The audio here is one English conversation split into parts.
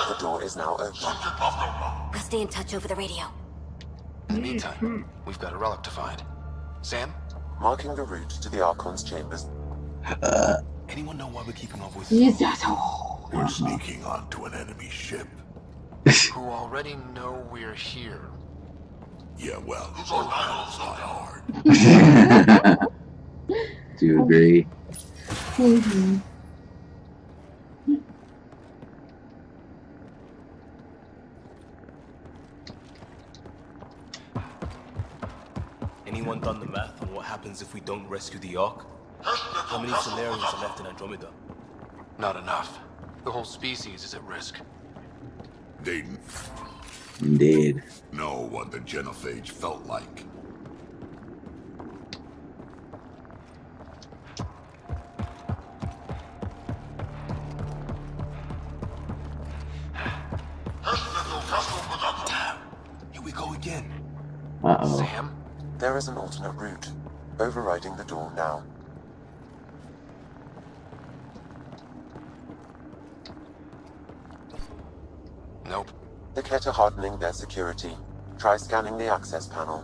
The door is now open. I'll stay in touch over the radio. In the meantime, we've got a relic to find. Sam? Marking the route to the Archon's chambers. Anyone know why we're keeping our voices low? We're sneaking onto an enemy ship. Who already know we're here. Yeah, well, it's not hard. Do you agree? Mm-hmm. Anyone done the math on what happens if we don't rescue the Ark? How many Salarians are left in Andromeda? Not enough. The whole species is at risk. They Indeed. know what the genophage felt like. Damn. Here we go again. Uh-oh. Sam? There is an alternate route. Overriding the door now. Nope. The Kett are hardening their security. Try scanning the access panel.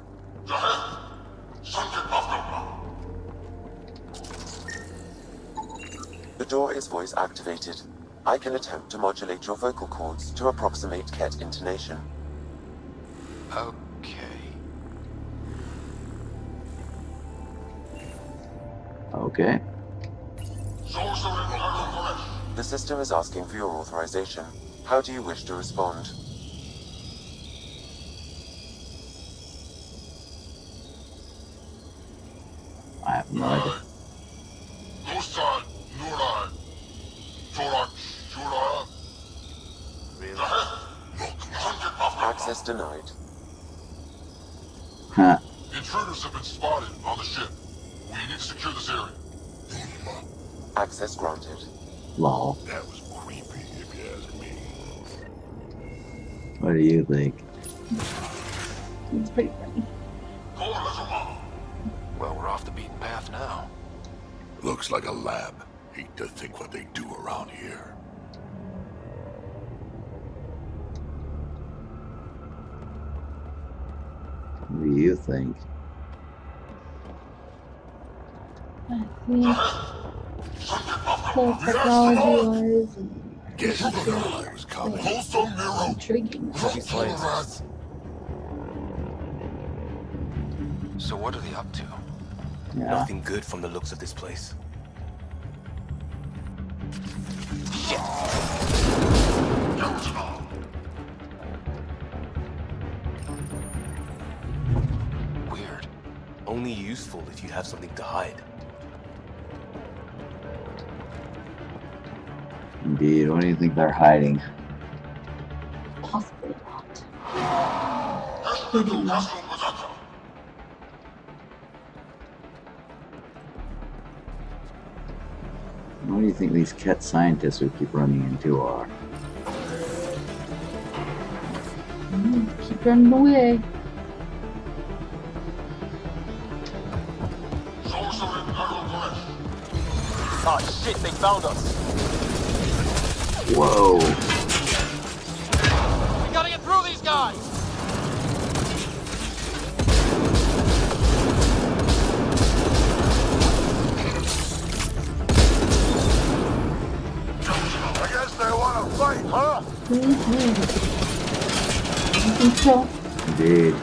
The door is voice activated. I can attempt to modulate your vocal cords to approximate Kett intonation. Okay. Okay. The system is asking for your authorization. How do you wish to respond? I have no idea. Access denied. Huh. Intruders have been spotted on the ship. We need to secure this area. Access granted. Lol. That was creepy, if you ask me. What do you think? It's pretty funny. Well, we're off the beaten path now. Looks like a lab. Hate to think what they do around here. What do you think? I think whole technology-wise and Guess what I was coming. intriguing. So what are they up to? Yeah. Nothing good from the looks of this place. Shit! Weird. Only useful if you have something to hide. Indeed. What do you think they're hiding? Possibly not. Pretty much. What do you think these Kett scientists we keep running into are? Keep running away. Ah, shit, they found us! Whoa. We gotta get through these guys! I guess they want to fight, huh? I think so. Indeed.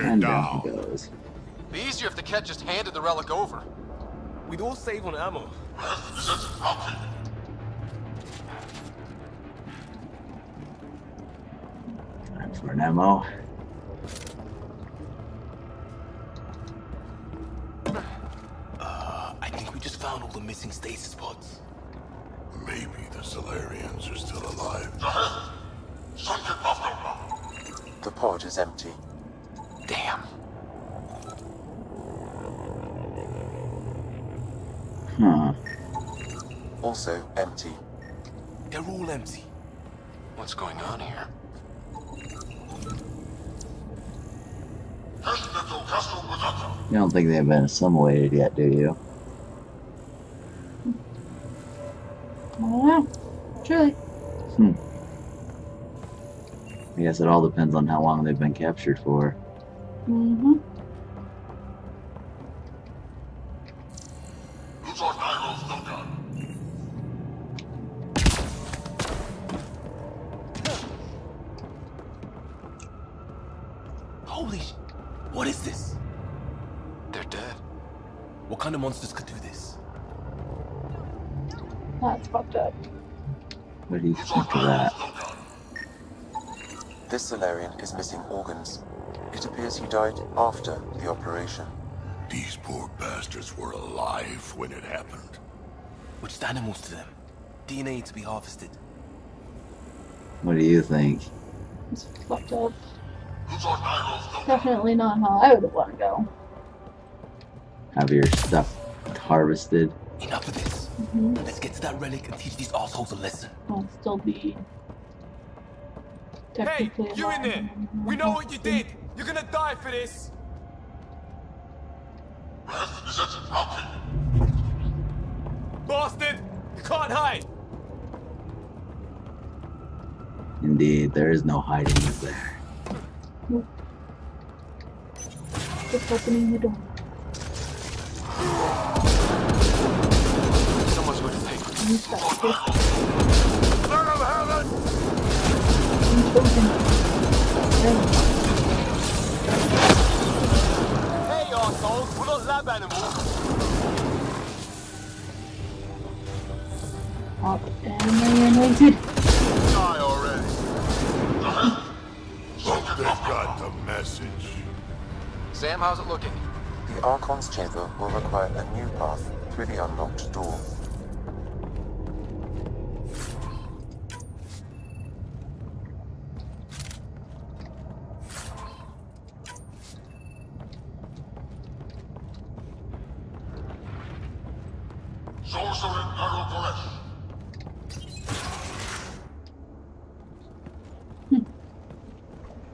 And down he goes. Be easier if the Kett just handed the relic over. We'd all save on ammo. Time for an ammo. I think we just found all the missing stasis pods. Maybe the Salarians are still alive. The pod is empty. Damn. Huh. Also empty. They're all empty. What's going on here? You don't think they've been assimilated yet, do you? I don't know. Truly. I guess it all depends on how long they've been captured for. Mm-hmm. Holy sh... What is this? They're dead. What kind of monsters could do this? That's fucked up. What do you think of that? This Salarian is missing organs. It appears he died after the operation. These poor bastards were alive when it happened. We're just animals to them. DNA to be harvested. What do you think? It's fucked up. Definitely not how I would want to go. Have your stuff harvested? Enough of this. Mm-hmm. Let's get to that relic and teach these assholes a lesson. I'll still be technically you in there? We know what you did. You're gonna die for this. Bastard! You can't hide. Indeed, there is no hiding is there. Nope. Just opening the door. Someone's going to pay. You stop this. Son of heaven! Hey, assholes! We're not lab animals. Oh, animated. Die already. Hope they got the message. Sam, how's it looking? The Archon's chamber will require a new path through the unlocked door.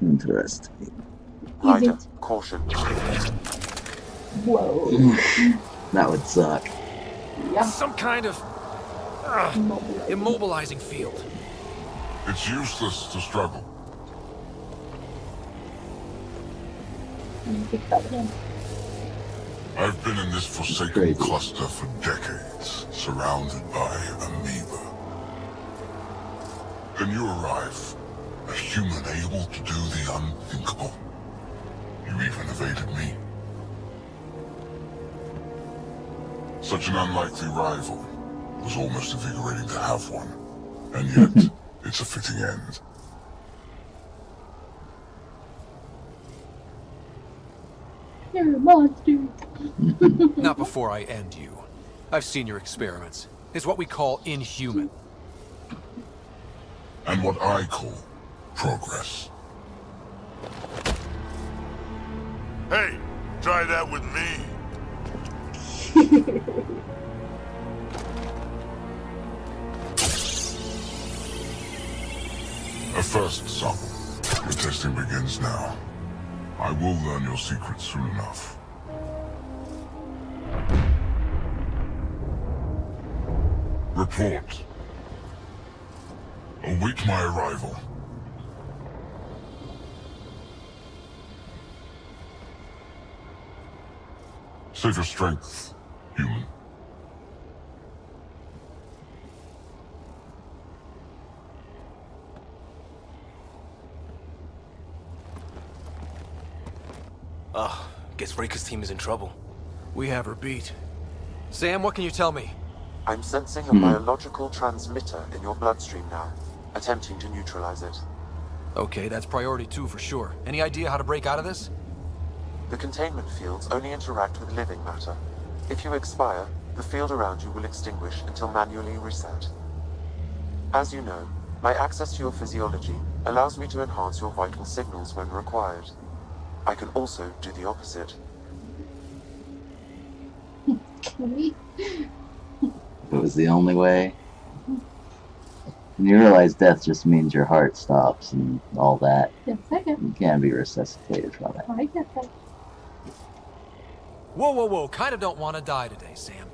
Interesting. Rider, caution. Whoa. That would suck. Yeah. Some kind of immobilizing field. It's useless to struggle. Pick that again. I've been in this forsaken Crazy. cluster for decades, surrounded by amoeba. Then you arrive, a human able to do the unthinkable. You even evaded me. Such an unlikely rival. It was almost invigorating to have one. And yet, it's a fitting end. You're a monster. Not before I end you. I've seen your experiments. It's what we call inhuman. And what I call progress. Hey, try that with me. A first sample. Your testing begins now. I will learn your secrets soon enough. Report. Await my arrival. Save your strength, human. Guess Raker's team is in trouble. We have her beat. Sam, what can you tell me? I'm sensing a biological transmitter in your bloodstream now, attempting to neutralize it. Okay, that's priority 2 for sure. Any idea how to break out of this? The containment fields only interact with living matter. If you expire, the field around you will extinguish until manually reset. As you know, my access to your physiology allows me to enhance your vital signals when required. I can also do the opposite. It was the only way. And you realize death just means your heart stops and all that. Yes, I get. You can be resuscitated from it. I get that. Whoa, whoa, whoa. Kind of don't want to die today, Sam.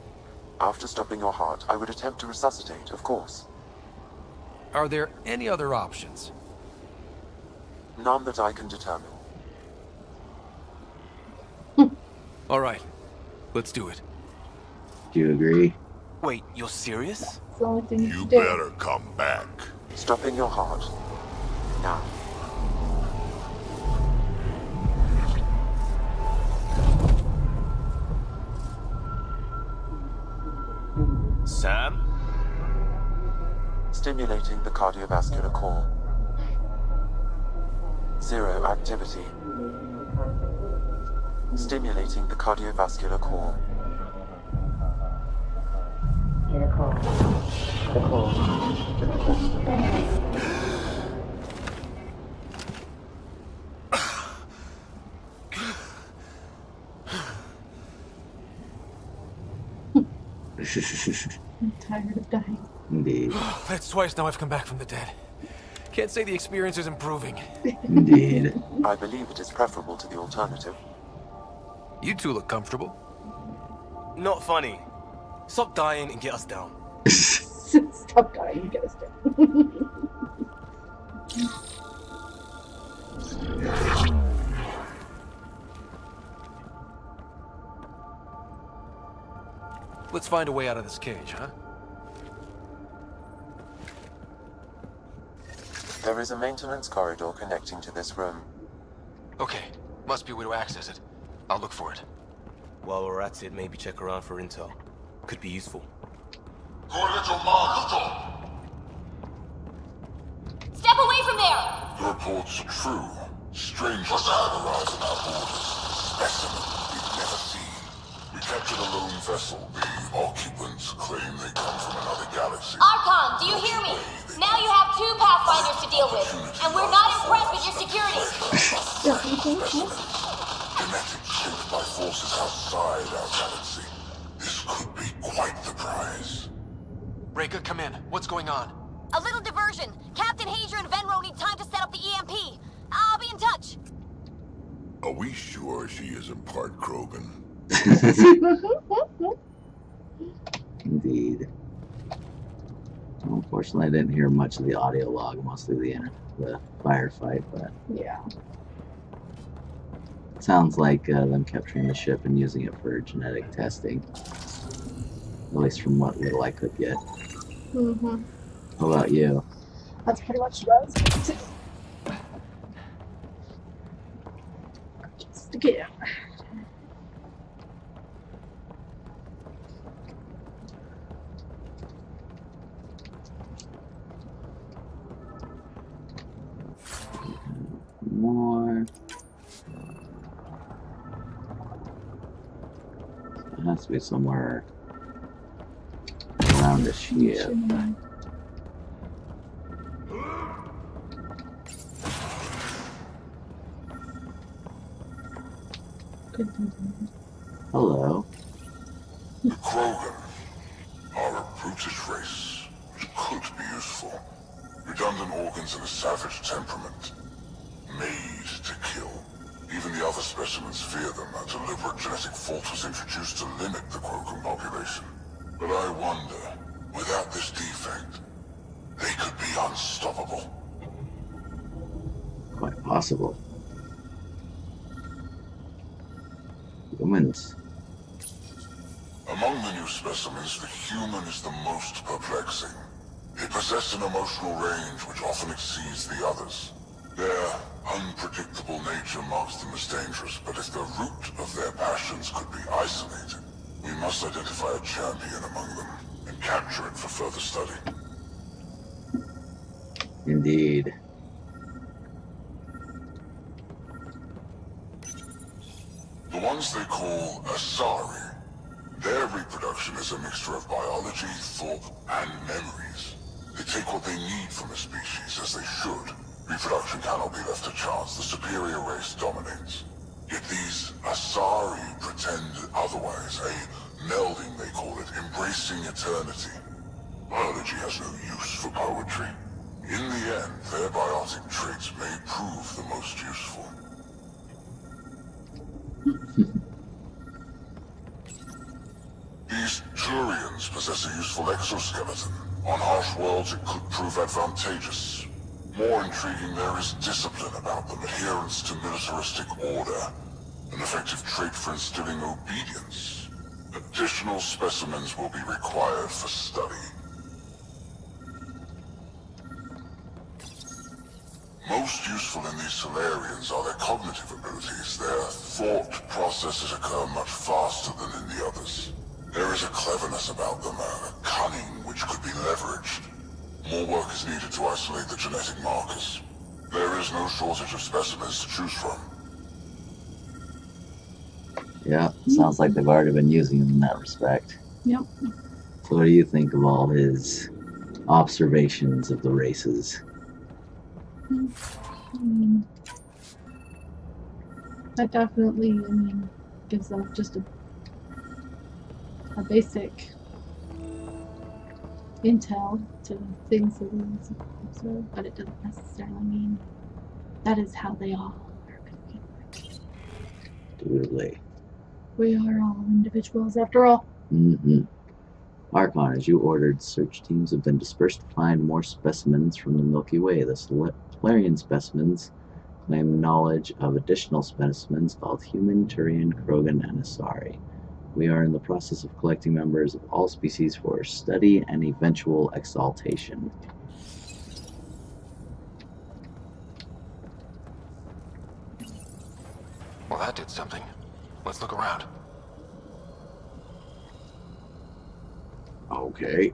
After stopping your heart, I would attempt to resuscitate, of course. Are there any other options? None that I can determine. All right, let's do it. Do you agree? Wait, you're serious? It's the only thing you You can do. better come back. Stopping your heart. Now. Sam? Stimulating the cardiovascular core. 0 activity. Stimulating the cardiovascular core. I'm tired of dying. Indeed. That's twice now I've come back from the dead. Can't say the experience is improving. Indeed. I believe it is preferable to the alternative. You two look comfortable. Not funny. Stop dying and get us down. Stop dying, get us down. Let's find a way out of this cage, huh? There is a maintenance corridor connecting to this room. Okay, must be a way to access it. I'll look for it. While we're at it, maybe check around for intel. Could be useful. Step away from there! The reports are true. Strangers have arrived at our borders. Specimens we've never seen. We captured a lone vessel. The occupants claim they come from another galaxy. Archon, do you hear me? Now you have 2 Pathfinders to deal with, and we're not impressed with your security. Genetics shaped by forces outside our galaxy. This could be quite the prize. Reka, come in. What's going on? A little diversion. Captain Hazer and Venro need time to set up the EMP. I'll be in touch. Are we sure she isn't part Krogan? Indeed. Unfortunately, I didn't hear much of the audio log, mostly the firefight, but Yeah. it sounds like them capturing the ship and using it for genetic testing. At least from what little I could get. Mm-hmm. How about you? That's pretty much what I was going to say. Just again. More. It has to be somewhere around the ship. Hello. The Krogan are a brutish race, which could be useful. Redundant organs and a savage temperament. Made to kill. Even the other specimens fear them. A deliberate genetic fault was introduced to limit the Krogan population. But I wonder, without this defect, they could be unstoppable. Quite possible. Humans. Among the new specimens, the human is the most perplexing. They possess an emotional range which often exceeds the others. Their unpredictable nature marks them as dangerous, but if the root of their passions could be isolated, we must identify a champion among them and capture it for further study. Indeed. The ones they call Asari, their reproduction is a mixture of biology, thought, and memories. They take what they need from a species, as they should. Reproduction cannot be left to chance. The superior race dominates. Yet these Asari pretend otherwise. A melding, they call it, embracing eternity. Biology has no use for poetry. In the end, their biotic traits may prove the most useful. These Turians Salarians possess a useful exoskeleton. On harsh worlds, it could prove advantageous. More intriguing, there is discipline about them, adherence to militaristic order, an effective trait for instilling obedience. Additional specimens will be required for study. Most useful in these Salarians are their cognitive abilities. Their thought processes occur much faster than in the others. There is a cleverness about them, a cunning which could be leveraged. More work is needed to isolate the genetic markers. There is no shortage of specimens to choose from. Yeah, sounds like they've already been using him in that respect. Yep. So what do you think of all his observations of the races? That definitely, gives off just a basic intel to things that we observe, but it doesn't necessarily mean that is how they all are. Totally. We are all individuals after all. Archon, as you ordered, search teams have been dispersed to find more specimens from the Milky Way. The Salarian specimens claim knowledge of additional specimens called human, Turian, Krogan, and Asari. We are in the process of collecting members of all species for study and eventual exaltation. Well, that did something. Let's look around. Okay.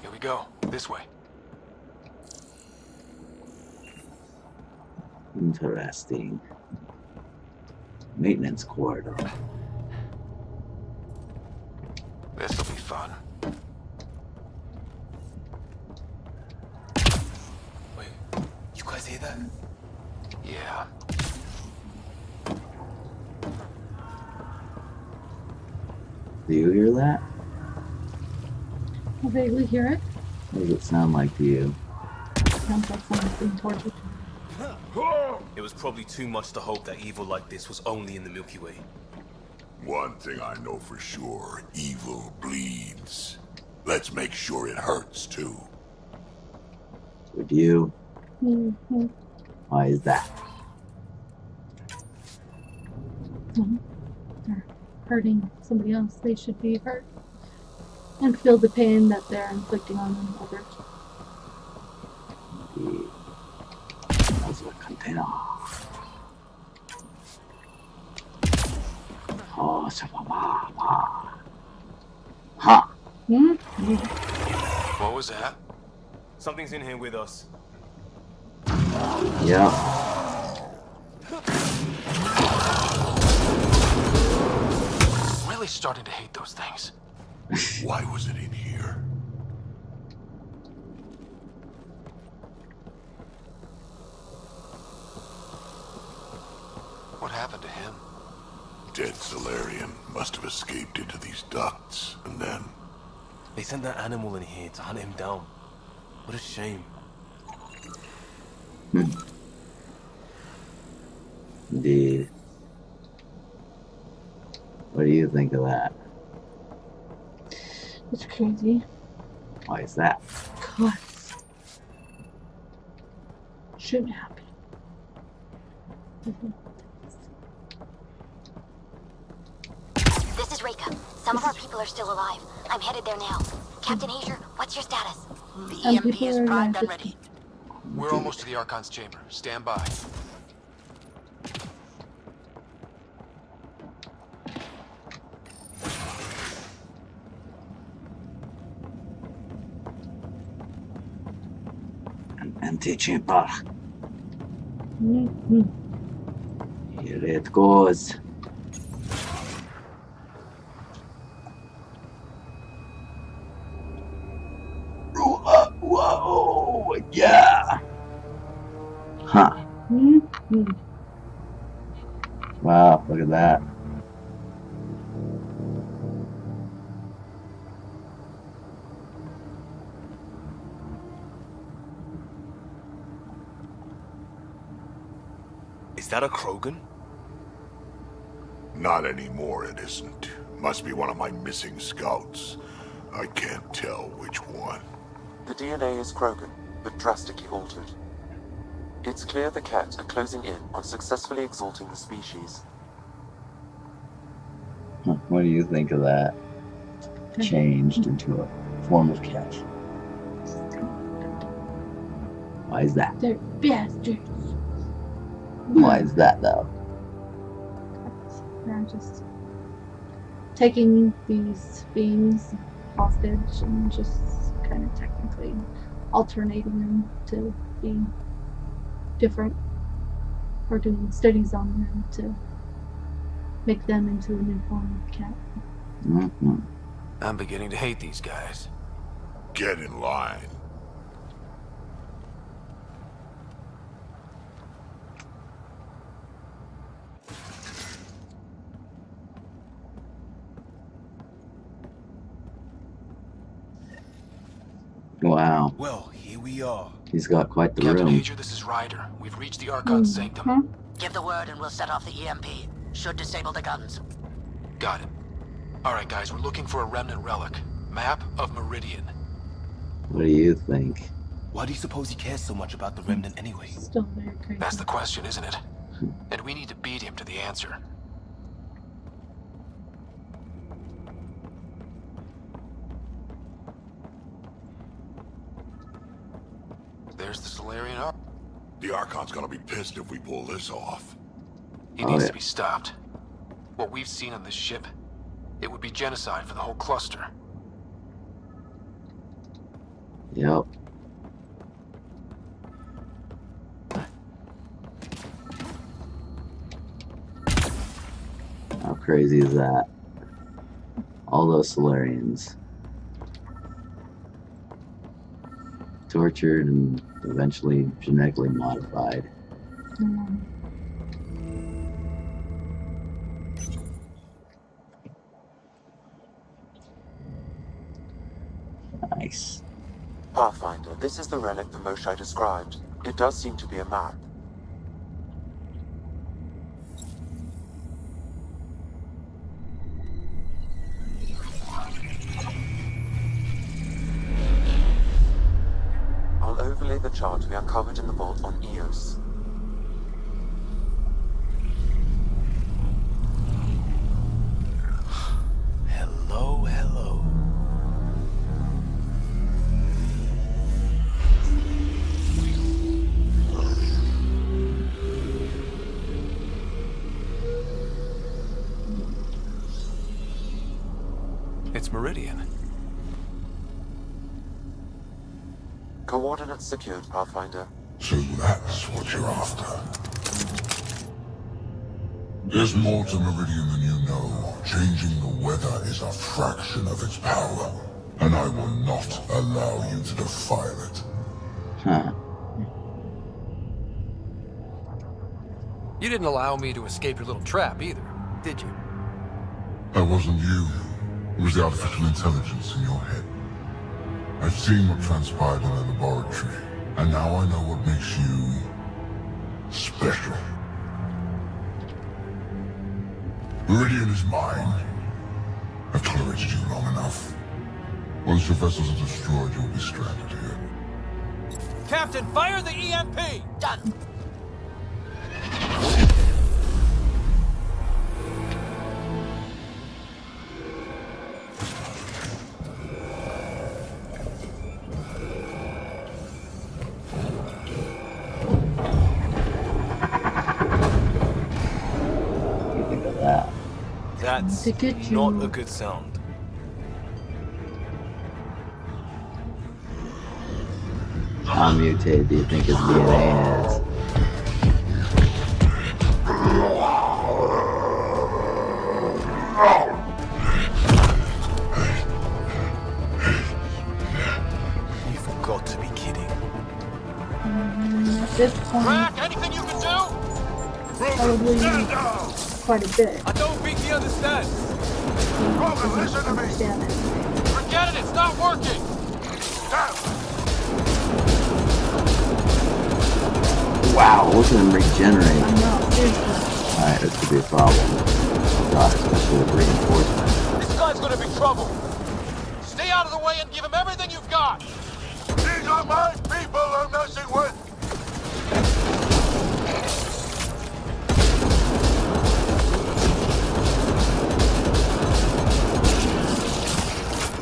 Here we go. This way. Interesting. Maintenance corridor. This'll be fun. Wait, you guys hear that? Yeah. Do you hear that? I vaguely hear it. What does it sound like to you? Sounds like someone's being tortured. It was probably too much to hope that evil like this was only in the Milky Way. One thing I know for sure, evil bleeds. Let's make sure it hurts, too. Would you? Why is that? They're hurting somebody else. They should be hurt and feel the pain that they're inflicting on others. That's a container. Oh, ha! What was that? Something's in here with us. Yeah. Really starting to hate those things. Why was it in here? What happened to him? Dead Salarian must have escaped into these ducts, and then... They sent that animal in here to hunt him down. What a shame. Indeed. What do you think of that? It's crazy. Why is that? Because shouldn't happen. This is Reika. Some of our people are still alive. I'm headed there now. Captain Azier, what's your status? The EMP is primed and ready. We're almost to the Archon's chamber. Stand by. An empty chamber. Here it goes. Whoa, yeah. Huh. Wow, look at that. that a Krogan? Not anymore, it isn't. Must be one of my missing scouts. I can't tell which one. The DNA is Krogan, but drastically altered. It's clear the Kett are closing in on successfully exalting the species. What do you think of that? Changed into a form of Kett. Why is that? They're bastards. Why is that, though? They're just taking these beings hostage and just kind of technically alternating them to be different, or doing studies on them to make them into a new form of Kett. Mm-hmm. I'm beginning to hate these guys. Get in line. Wow, Well, here we are. he's got quite the Captain room. Hager, this is Ryder. We've reached the Archon sanctum. Give the word and we'll set off the EMP. Should disable the guns. Got it. Alright guys, we're looking for a remnant relic. Map of Meridian. What do you think? Why do you suppose he cares so much about the Remnant anyway? Still very crazy. That's the question, isn't it? And we need to beat him to the answer. There's the Salarian Arc. The Archon's gonna be pissed if we pull this off. He needs to be stopped. What we've seen on this ship, it would be genocide for the whole cluster. Yep. How crazy is that? All those Salarians. Tortured and eventually genetically modified. Nice. Pathfinder, this is the relic the Moshai described. It does seem to be a map. I'll overlay the chart we uncovered in the vault on Eos. Hello, hello. It's Meridian. Coordinates secured, Pathfinder. So that's what you're after. There's more to Meridian than you know. Changing the weather is a fraction of its power, and I will not allow you to defile it. Huh. You didn't allow me to escape your little trap either, did you? That wasn't you. It was the artificial intelligence in your head. I've seen what transpired in the laboratory, and now I know what makes you special. Meridian is mine. I've tolerated you long enough. Once your vessels are destroyed, you'll be stranded here. Captain, fire the EMP! Done. What do you think of that? That's To get you. not a good sound. How mutated do you think his DNA is? You've got to be kidding. At this point, Crack, anything you can do? probably quite a bit. I don't think he understands. Listen to me! Understand it. Forget it, it's not working! Wow, look at him regenerate. I know, seriously. Alright, this could be a problem. Oh god, especially with reinforcement. This guy's gonna be trouble. Stay out of the way and give him everything you've got. These are my people I'm messing with!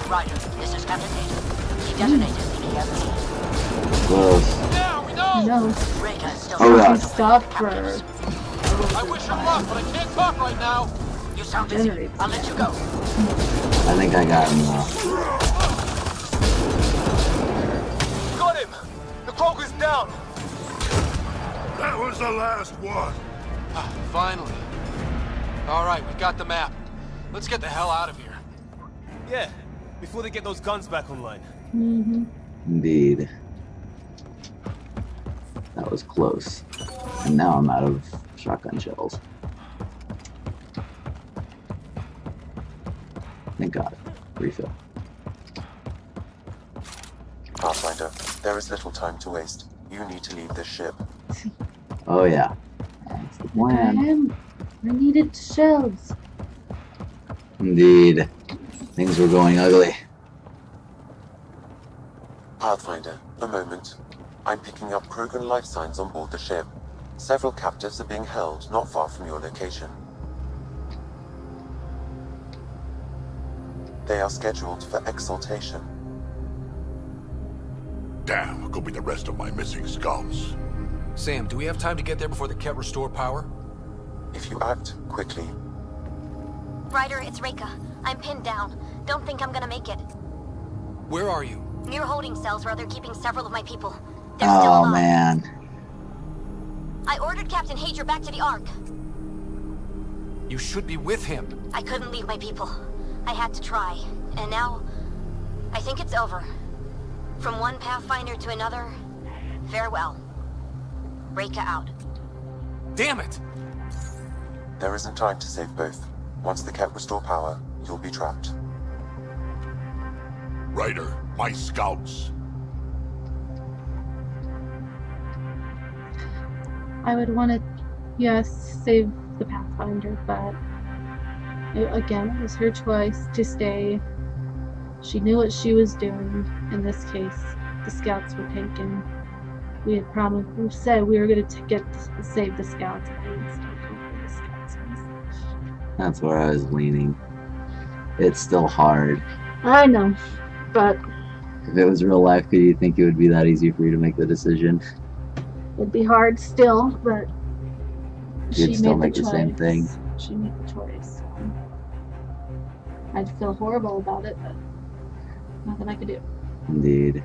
Ryder, this is Captain Hayes. He detonated the EMP. Close. Yeah, we I know! know. Reka is still Oh, yeah. She stopped for I wish her luck, but I can't talk right now. You sound busy. Generates. I'll let you go. I think I got him now. Got him! The Krogan's down! That was the last one! Finally. Alright, we've got the map. Let's get the hell out of here. Yeah, before they get those guns back online. Mm-hmm. Indeed. That was close. And now I'm out of shotgun shells. Thank God. Refill. Pathfinder, there is little time to waste. You need to leave this ship. Oh yeah. That's the plan. I needed shells. Indeed. Things were going ugly. Pathfinder, a moment. I'm picking up Krogan life signs on board the ship. Several captives are being held not far from your location. They are scheduled for exaltation. Damn, go be the rest of my missing scouts. Sam, do we have time to get there before the Kett restore power? If you act quickly, Ryder, it's Reka. I'm pinned down. Don't think I'm gonna make it. Where are you? Near holding cells where they're keeping several of my people. They're still Oh alive. man. I ordered Captain Hager back to the Ark. You should be with him. I couldn't leave my people. I had to try. And now, I think it's over. From one Pathfinder to another, farewell. Reka out. Damn it! there isn't time to save both. Once the Kett restore power, you'll be trapped. Ryder, my scouts. I would want to, yes, save the Pathfinder, but again, it was her choice to stay. She knew what she was doing. In this case, the scouts were taken. We had promised, we said we were going to save the scouts, and I would still go for the scouts. That's where I was leaning. It's still hard. I know, but If it was real life, could you think it would be that easy for you to make the decision? it'd be hard still, but You'd still made make the same thing. She made the choice. So I'd feel horrible about it, but nothing I could do. Indeed.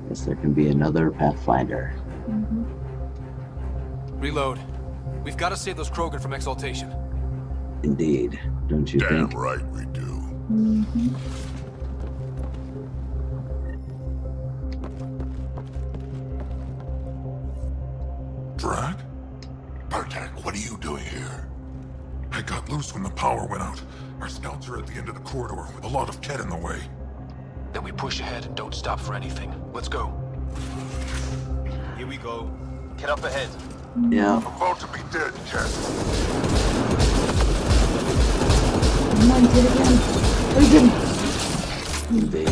Guess there can be another Pathfinder. Mm-hmm. Reload. We've got to save those Krogan from exaltation. Indeed. Don't you Damn think? right we do. Mm-hmm. Drag? Bartek, what are you doing here? I got loose when the power went out. Our scouts are at the end of the corridor with a lot of Kett in the way. Then we push ahead and don't stop for anything. Let's go. Here we go. Get up ahead. Yeah. I'm about to be dead, Kett. Come on, did it again. Again. Indeed.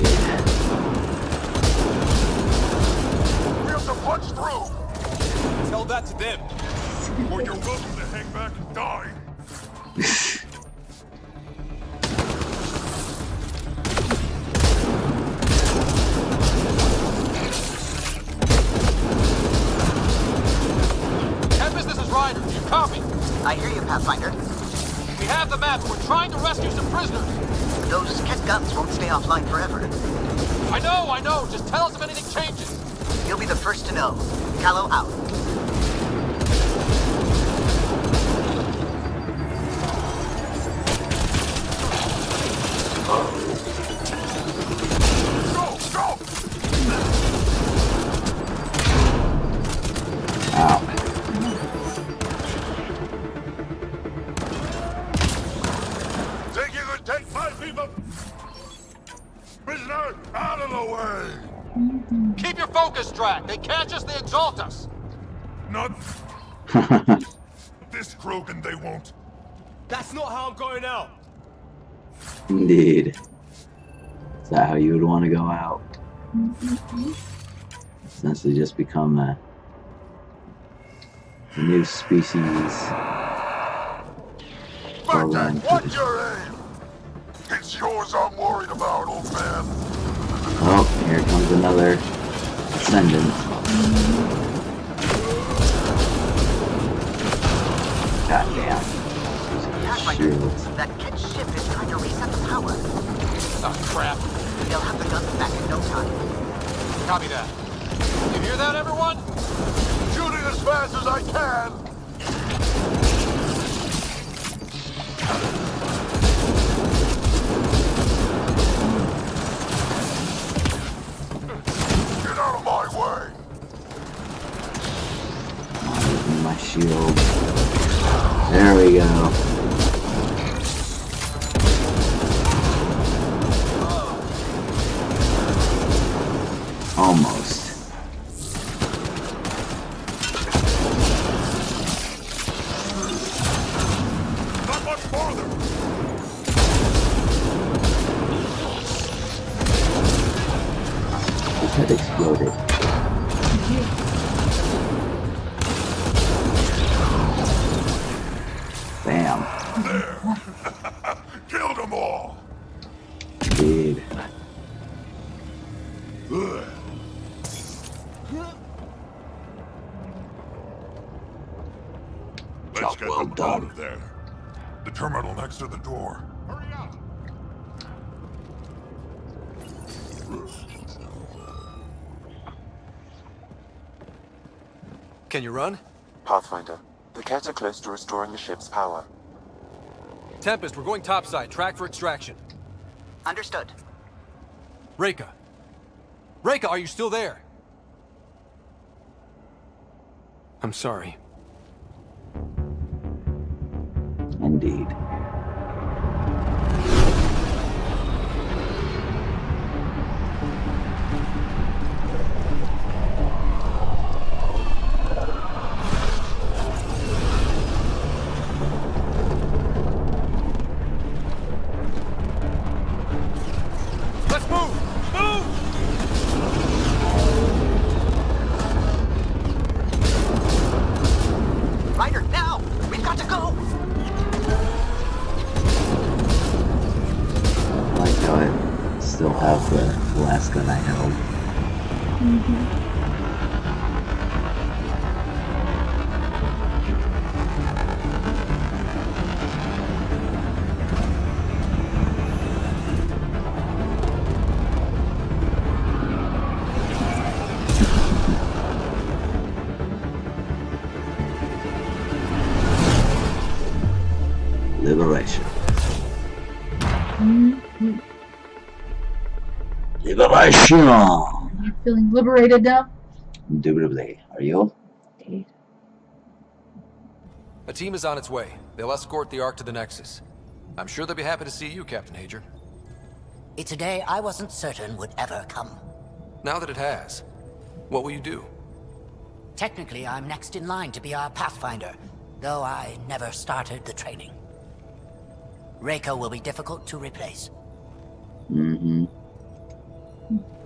We have to punch through! Tell that to them. Or you're welcome to hang back and die. Tempest, this is Ryder. You copy? I hear you, Pathfinder. We have the map. We're trying to rescue some prisoners. Those Kett guns won't stay offline forever. I know. Just tell us if anything changes. You'll be the first to know. Callow out. Ow. Think you could take my people? Prisoner, out of the way! Keep your focus, Drac. They catch us, they exalt us. Not this Krogan, they won't. That's not how I'm going out. Indeed. Is that how you would want to go out? Essentially just become a new species. Spartan, what's your aim? It's yours I'm worried about, old man. Oh, here comes another ascendant. Goddamn. Shields. That Kett ship is trying to reset the power. Oh, crap. They'll have the guns back in no time. Copy that. You hear that, everyone? Shooting as fast as I can. Get out of my way. My shield. There we go. Almost. Not much farther. His head exploded. Bam. There. Killed them all. Indeed. Let's get well them done. out of there. The terminal next to the door. Hurry up. Can you run? Pathfinder, the Kett are close to restoring the ship's power. Tempest, we're going topside. Track for extraction. Understood. Reika. Reika, are you still there? I'm sorry. Indeed. Let's move! Move! Ryder, now! We've got to go! I like how I still have the last gun I held. Liberation. Liberation! You're feeling liberated now? Indubitably. Are you? A team is on its way. They'll escort the Ark to the Nexus. I'm sure they'll be happy to see you, Captain Hager. It's a day I wasn't certain would ever come. Now that it has, what will you do? Technically, I'm next in line to be our Pathfinder, though I never started the training. Reika will be difficult to replace.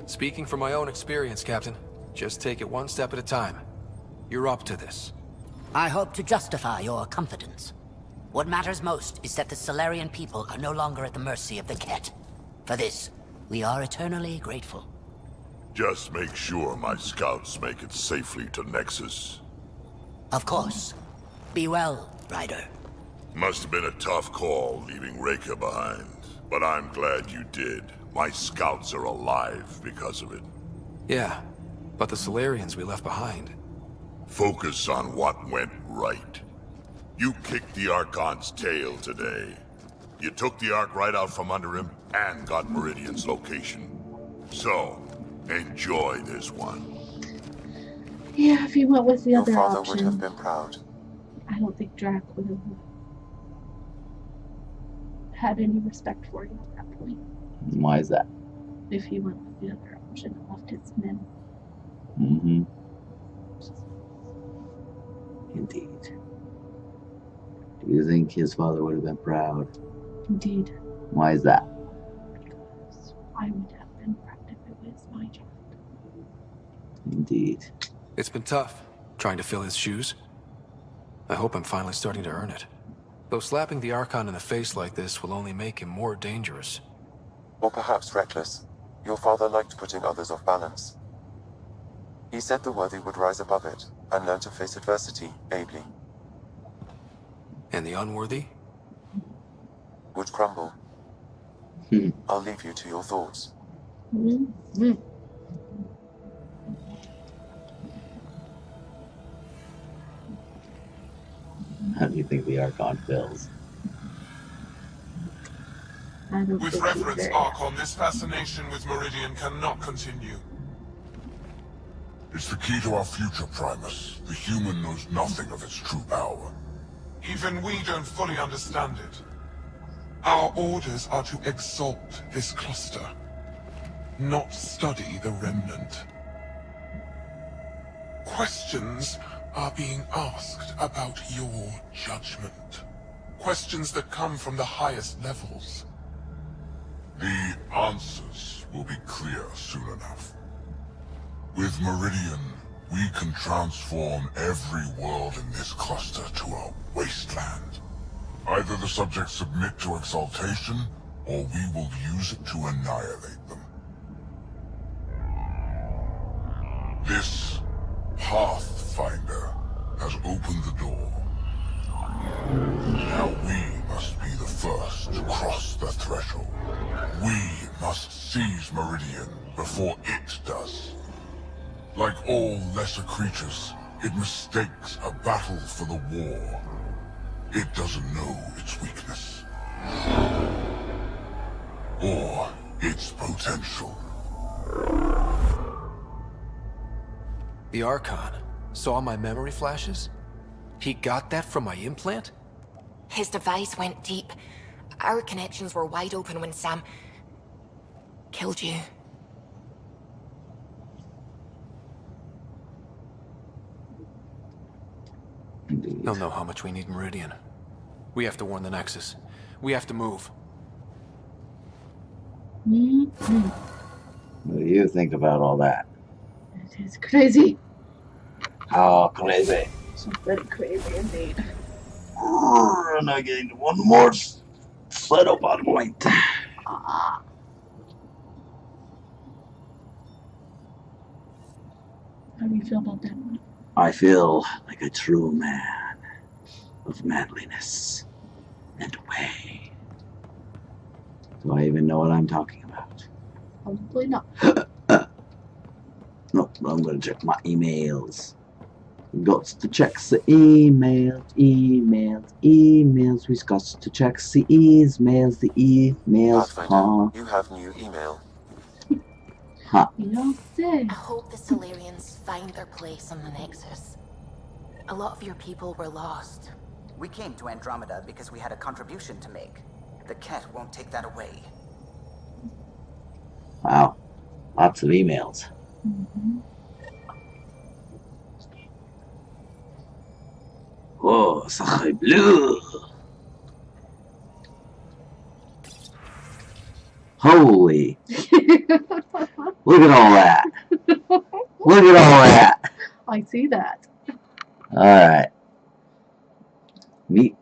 Speaking from my own experience, Captain, just take it one step at a time. You're up to this. I hope to justify your confidence. What matters most is that the Salarian people are no longer at the mercy of the Kett. For this, we are eternally grateful. Just make sure my scouts make it safely to Nexus. Of course. Be well, Ryder. Must have been a tough call leaving Reika behind, but I'm glad you did. My scouts are alive because of it. Yeah, but the Salarians we left behind. Focus on what went right. You kicked the Archon's tail today. You took the Ark right out from under him and got Meridian's location. So, enjoy this one. Yeah, if you went with the Your other father option, would have been proud. I don't think Drac would have had any respect for you at that point. Why is that? If he went with the other option and left his men. Indeed. Do you think his father would have been proud? Indeed. Why is that? Because I would have been proud if it was my child. Indeed. It's been tough, trying to fill his shoes. I hope I'm finally starting to earn it. Though slapping the Archon in the face like this will only make him more dangerous. Or perhaps reckless. Your father liked putting others off balance. He said the worthy would rise above it, and learn to face adversity ably. And the unworthy? Would crumble. I'll leave you to your thoughts. Mm-hmm. How do you think the Archon feels? With reference, Archon, this fascination with Meridian cannot continue. It's the key to our future, Primus. The human knows nothing of its true power. Even we don't fully understand it. Our orders are to exalt this cluster, not study the remnant. Questions are being asked about your judgment. Questions that come from the highest levels. The answers will be clear soon enough. With Meridian, we can transform every world in this cluster to a wasteland. Either the subjects submit to exaltation, or we will use it to annihilate them. This Pathfinder has opened the door. Now we must be the first to cross the threshold. We must seize Meridian before it does. Like all lesser creatures, it mistakes a battle for the war. It doesn't know its weakness. Or its potential. The Archon saw my memory flashes? He got that from my implant? His device went deep. Our connections were wide open when Sam killed you. He'll know how much we need Meridian. We have to warn the Nexus. We have to move. What do you think about all that? It is crazy. Oh, crazy. It's very crazy indeed. And I gained one more setup on point. How do you feel about that one? I feel like a true man of manliness and way. Do I even know what I'm talking about? Probably not. No, I'm gonna check my emails. Got to check the emails. We got to check the emails. Pathfinder, you have new email. Huh. You don't say. I hope the Salarians find their place on the Nexus. A lot of your people were lost. We came to Andromeda because we had a contribution to make. The Kett won't take that away. Wow. Lots of emails. Mm-hmm. Oh, sacre bleu. Holy. Look at all that. Look at all that. I see that. Alright. Meet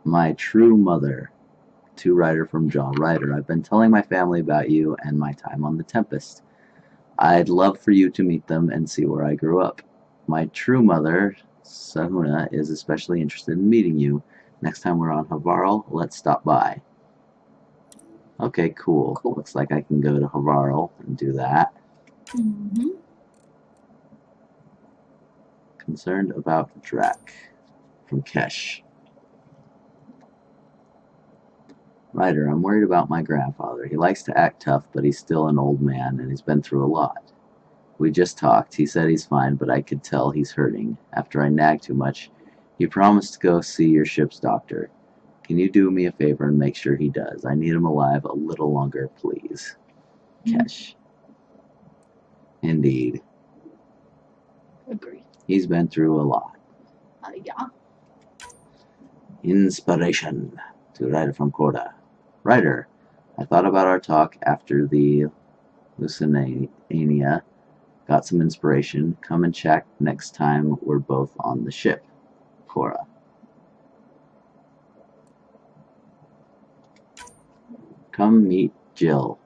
my true mother. To Ryder from John. Ryder, I've been telling my family about you and my time on the Tempest. I'd love for you to meet them and see where I grew up. My true mother, Sahuna, is especially interested in meeting you. Next time we're on Havarl, let's stop by. Okay, cool. Looks like I can go to Havarl and do that. Mm-hmm. Concerned about Drac. From Kesh. Ryder, I'm worried about my grandfather. He likes to act tough, but he's still an old man, and he's been through a lot. We just talked. He said he's fine, but I could tell he's hurting. After I nagged too much, he promised to go see your ship's doctor. Can you do me a favor and make sure he does? I need him alive a little longer, please. Kesh. Indeed. Agree. He's been through a lot. Yeah. Inspiration. To writer from Korra. Writer, I thought about our talk after the Lusitania. Got some inspiration. Come and check next time we're both on the ship. Korra. Come meet Jill.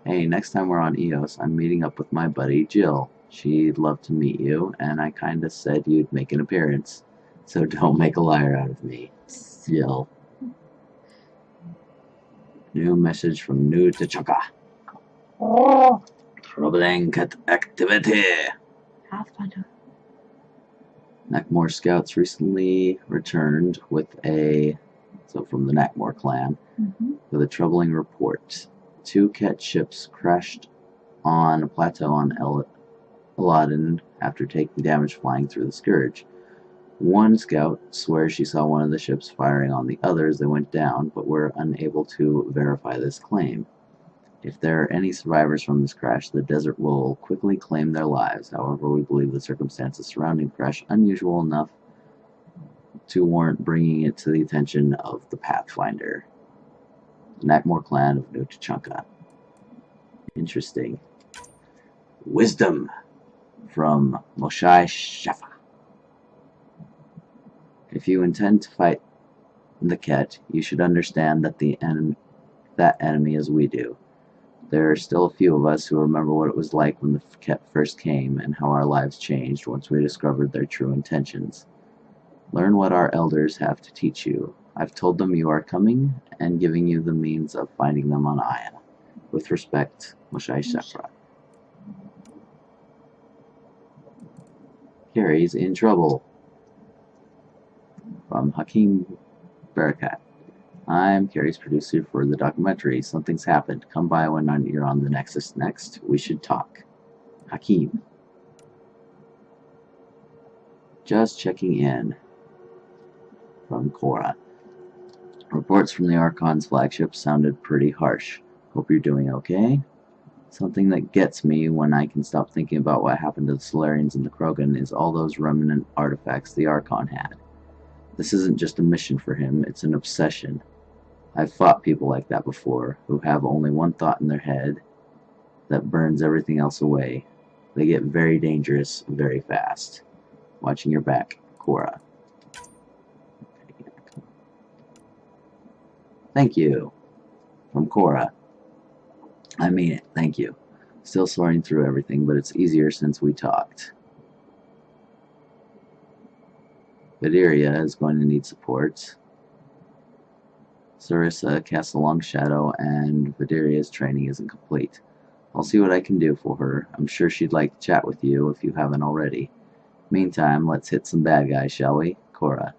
Hey, next time we're on Eos, I'm meeting up with my buddy Jill. She'd love to meet you, and I kinda said you'd make an appearance. So don't make a liar out of me. Jill. New message from New T'Chaka. Oh. Troubling activity. Pathfinder. Nakmor scouts recently returned with from the Nakmor clan, with a troubling report. 2 Kett ships crashed on a plateau on Aladdin after taking damage flying through the Scourge. One scout swears she saw one of the ships firing on the others that went down, but were unable to verify this claim. If there are any survivors from this crash, the desert will quickly claim their lives. However, we believe the circumstances surrounding the crash unusual enough to warrant bringing it to the attention of the Pathfinder. The Nakmor clan of New T'Chaka. Interesting. Wisdom from Moshai Shafa. If you intend to fight the Kett, you should understand that that enemy as we do. There are still a few of us who remember what it was like when the Kett first came and how our lives changed once we discovered their true intentions. Learn what our elders have to teach you. I've told them you are coming and giving you the means of finding them on Aya. With respect, Moshai Shafra. Carrie's in trouble. From Hakeem Barakat. I'm Carrie's producer for the documentary. Something's happened. Come by when you're on the Nexus next. We should talk. Hakeem. Just checking in. From Korra. Reports from the Archon's flagship sounded pretty harsh. Hope you're doing okay. Something that gets me when I can stop thinking about what happened to the Salarians and the Krogan is all those remnant artifacts the Archon had. This isn't just a mission for him, it's an obsession. I've fought people like that before, who have only one thought in their head that burns everything else away. They get very dangerous very fast. Watching your back, Korra. Thank you. From Korra. I mean it, thank you. Still sorting through everything, but it's easier since we talked. Vidaria is going to need support. Sarissa casts a long shadow, and Vidaria's training isn't complete. I'll see what I can do for her. I'm sure she'd like to chat with you if you haven't already. Meantime, let's hit some bad guys, shall we? Korra.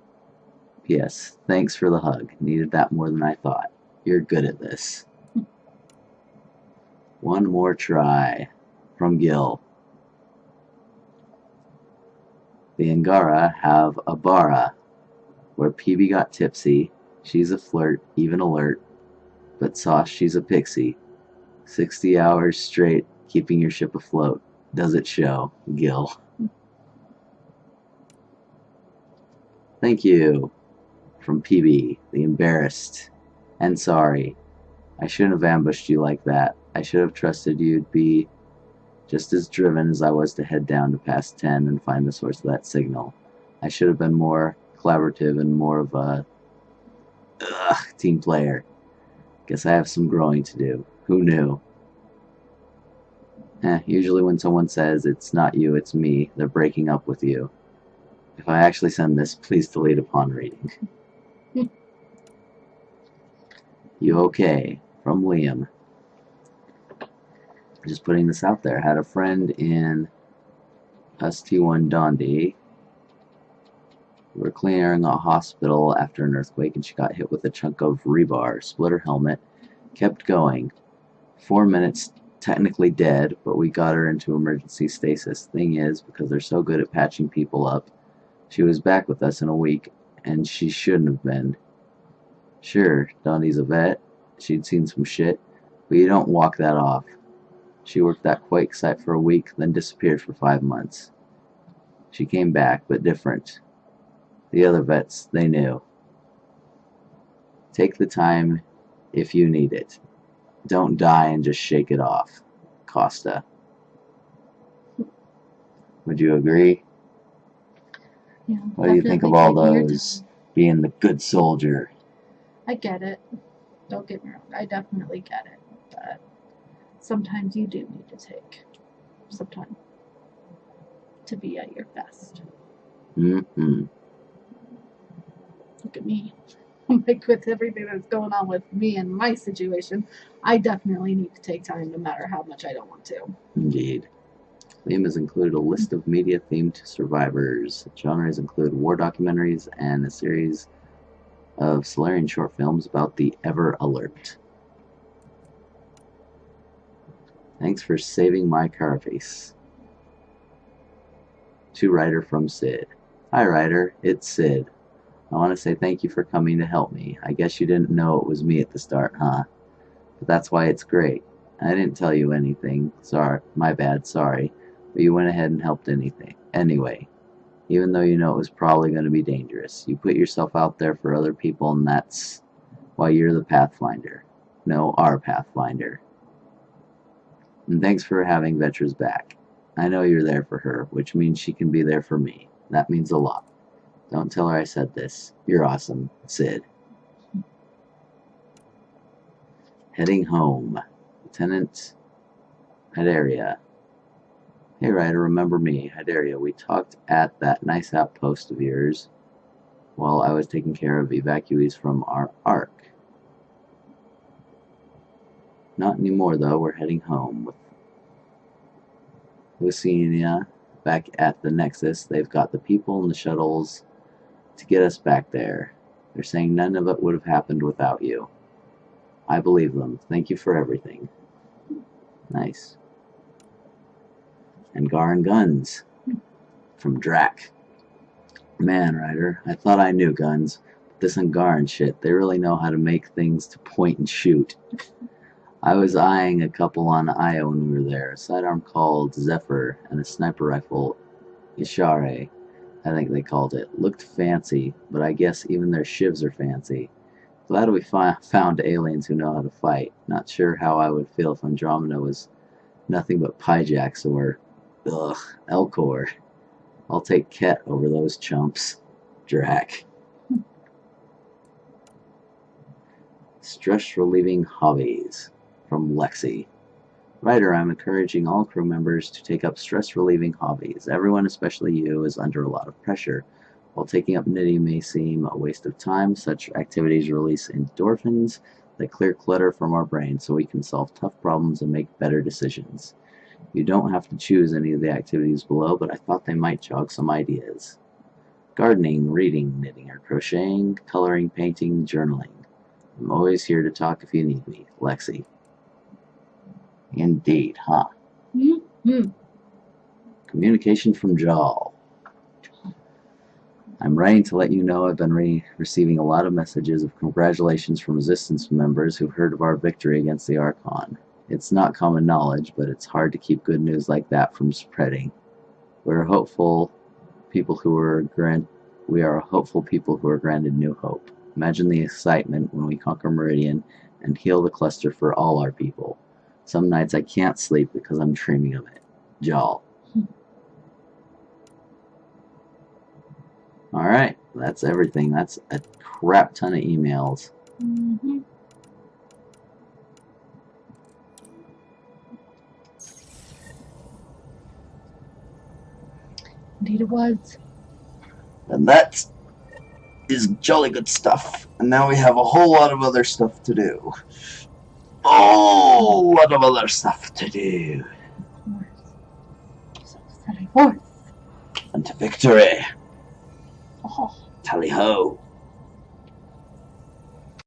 P.S. Thanks for the hug. Needed that more than I thought. You're good at this. One more try. From Gil. The Angara have a bara, where PB got tipsy. She's a flirt, even alert, but sauce, she's a pixie. 60 hours straight, keeping your ship afloat. Does it show? Gil. Thank you. From PB, the embarrassed. And sorry. I shouldn't have ambushed you like that. I should have trusted you'd be just as driven as I was to head down to past 10 and find the source of that signal. I should have been more collaborative and more of a team player. Guess I have some growing to do. Who knew? Usually when someone says it's not you, it's me, they're breaking up with you. If I actually send this, please delete upon reading. You okay? From Liam. Just putting this out there. Had a friend in ST1 Dondi. We were clearing a hospital after an earthquake and she got hit with a chunk of rebar, split her helmet, kept going. 4 minutes, technically dead, but we got her into emergency stasis. Thing is, because they're so good at patching people up, she was back with us in a week, and she shouldn't have been. Sure, Donnie's a vet, she'd seen some shit, but you don't walk that off. She worked that quake site for a week, then disappeared for 5 months. She came back, but different. The other vets, they knew. Take the time if you need it. Don't die and just shake it off. Costa. Would you agree? Yeah. What do you think of all those being the good soldier? I get it. Don't get me wrong. I definitely get it. But sometimes you do need to take some time to be at your best. Mm-hmm. Look at me. Like, with everything that's going on with me and my situation, I definitely need to take time no matter how much I don't want to. Indeed. Theme has included a list of media themed survivors. Genres include war documentaries and a series of Salarian short films about the Ever Alert. Thanks for saving my carapace. To Ryder from Sid. Hi Ryder, it's Sid. I want to say thank you for coming to help me. I guess you didn't know it was me at the start, huh? But that's why it's great. I didn't tell you anything. Sorry, my bad, sorry. But you went ahead and helped anyway. Even though you know it was probably going to be dangerous. You put yourself out there for other people, and that's why you're the Pathfinder. No, our Pathfinder. And thanks for having Vetra's back. I know you're there for her, which means she can be there for me. That means a lot. Don't tell her I said this. You're awesome, Sid. Heading home. Lieutenant Hydaria. Hey Ryder, remember me, Hydaria. We talked at that nice outpost of yours while I was taking care of evacuees from our Ark. Not anymore though, we're heading home with Lucinia back at the Nexus. They've got the people and the shuttles to get us back there. They're saying none of it would have happened without you. I believe them. Thank you for everything. Nice. And Gar and Guns from Drac. Man, Ryder, I thought I knew guns. But this Angaran shit, they really know how to make things to point and shoot. I was eyeing a couple on Io when we were there. A sidearm called Zephyr and a sniper rifle, Ishare, I think they called it. Looked fancy, but I guess even their shivs are fancy. Glad we found aliens who know how to fight. Not sure how I would feel if Andromeda was nothing but Pyjax or, Elcor. I'll take Kett over those chumps. Drac. Stress-relieving hobbies from Lexi. Ryder, I'm encouraging all crew members to take up stress-relieving hobbies. Everyone, especially you, is under a lot of pressure. While taking up knitting may seem a waste of time, such activities release endorphins that clear clutter from our brain so we can solve tough problems and make better decisions. You don't have to choose any of the activities below, but I thought they might jog some ideas. Gardening, reading, knitting or crocheting, coloring, painting, journaling. I'm always here to talk if you need me. Lexi. Indeed, huh? Mm-hmm. Communication from Jal. I'm writing to let you know I've been receiving a lot of messages of congratulations from Resistance members who've heard of our victory against the Archon. It's not common knowledge, but it's hard to keep good news like that from spreading. We are hopeful people who are granted new hope. Imagine the excitement when we conquer Meridian and heal the cluster for all our people. Some nights I can't sleep because I'm dreaming of it. Jal. Alright, that's everything. That's a crap ton of emails. Mm-hmm. Indeed it was. And that is jolly good stuff. And now we have a whole lot of other stuff to do. Oh, lot of other stuff to do. So setting forth. And to victory. Oh. Tally ho.